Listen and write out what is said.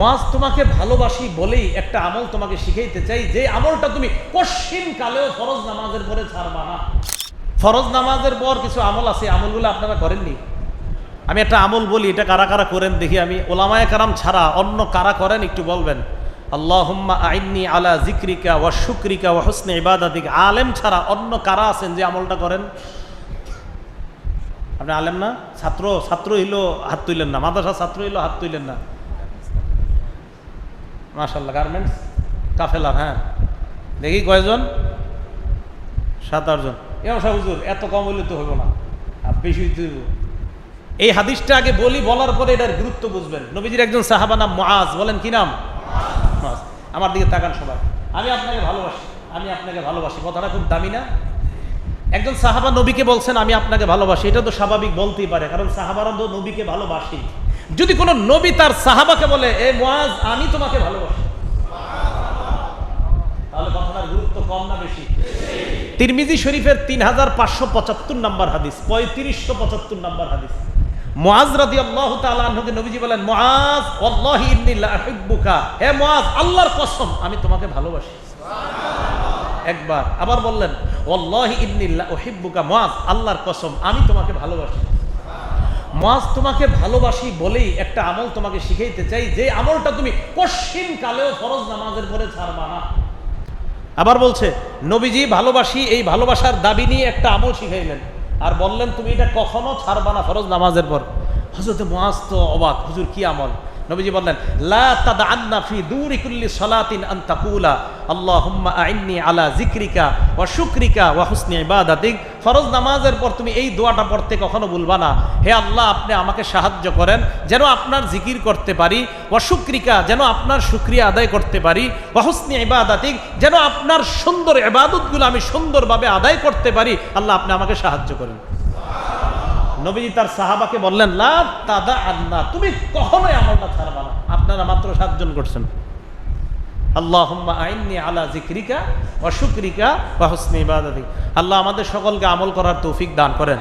ওয়াজ তোমাকে ভালোবাসি বলেই একটা আমল তোমাকে শিখাইতে চাই, যে আমলটা তুমি কশিন কালেও ফরজ নামাজের পরে ছাড়বা না। ফরজ নামাজের পর কিছু আমল আছে, আমলগুলো আপনারা করেননি। আমি একটা আমল বলি, এটা কারা কারা করেন দেখি। আমি ওলামায়ে কারাম ছাড়া অন্য কারা করেন একটু বলবেন। আল্লাহুম্মা আইন্নি আলা যিকরিকা ওয়া শুকরিকা ওয়া হুসনি ইবাদাতিক। আলেম ছাড়া অন্য কারা আছেন যে আমলটা করেন? আপনি আলেম না? ছাত্র হইলো হাত তুইলেন না, মাদ্রাসা ছাত্র হইলো হাত তুইলেন না। মাশাআল্লাহ, গার্মেন্টস কাফেলার, হ্যাঁ দেখি কয়জন? 7-8 জন। এমসা হুজুর এত কম হইলে তো হইব না, বেশি হইতে হইব। এই হাদিসটা আগে বলার পরে এটার গুরুত্ব বুঝবেন। নবীজির একজন সাহাবা নাম মুআজ। বলেন কি নাম? মুআজ। আমার দিকে তাকান সবাই। আমি আপনাকে ভালোবাসি, কথাটা খুব দামি না? একজন সাহাবা নবীকে বলছেন আমি আপনাকে ভালোবাসি। এটা তো স্বাভাবিক বলতেই পারে, কারণ সাহাবারা তো নবীকে ভালোবাসি। যদি কোনো নবী তার সাহাবাকে বলে এ মুআজ আমি তোমাকে ভালোবাসি, তাহলে কথাটার গুরুত্ব কম না বেশি? তিরমিজি শরীফের 3575 নম্বর হাদিস, 3575 নম্বর হাদিস। মুআজ রাদিয়াল্লাহু তাআলা আনহুকে নবীজি বলেন, মুআজ ওয়াল্লাহি ইন্নী লা উহিব্বুকা, হে মুআজ আল্লাহর কসম আমি তোমাকে ভালোবাসি। একবার আবার বললেন, ওয়াল্লাহি ইন্নী লা উহিব্বুকা, মুআজ আল্লাহর কসম আমি তোমাকে ভালোবাসি। মুআজ তোমাকে ভালোবাসি বলেই একটা আমল তোমাকে শিখাইতে চাই, যে আমলটা তুমি কশিন কালেও ফরজ নামাজের পরে ছাড়বা না। আবার বলছে নবীজি ভালোবাসি, এই ভালোবাসার দাবি নিয়ে একটা আমল শিখাইলেন আর বললেন তুমি এটা কখনো ছাড়বা না ফরজ নামাজের পর। হযরত মুআজ তো অবাক, হুজুর কি আমল? নবীজি বললেন, লা তাদআন্না ফি দুরি কুল্লি সালাতিন আন তাকুলা আল্লাহুম্মা আইন্নি আলা যিকরিকা ওয়া শুকরিকা ওয়া হুসনি ইবাদাতিক। ফরজ নামাজের পর তুমি এই দোয়াটা পড়তে কখনো ভুলবা না। হে আল্লাহ, আপনি আমাকে সাহায্য করেন যেন আপনার জিকির করতে পারি, ওয়া শুকরিকা যেন আপনার শুকরিয়া আদায় করতে পারি, ওয়া হুসনি ইবাদাতিক যেন আপনার সুন্দর ইবাদতগুলো আমি সুন্দরভাবে আদায় করতে পারি। আল্লাহ আপনি আমাকে সাহায্য করেন। নবীজি তার সাহাবাকে বললেন, লা তাদআন্না, তুমি কখনোই আমলটা ছাড়বা না। আপনারা মাত্র 7 জন করছেন। আল্লাহুম্মা আইন্নি আলা যিকরিকা ওয়া শুকরিকা ওয়া হুসনি ইবাদাতিক। আল্লাহ আমাদের সকলকে আমল করার তৌফিক দান করেন।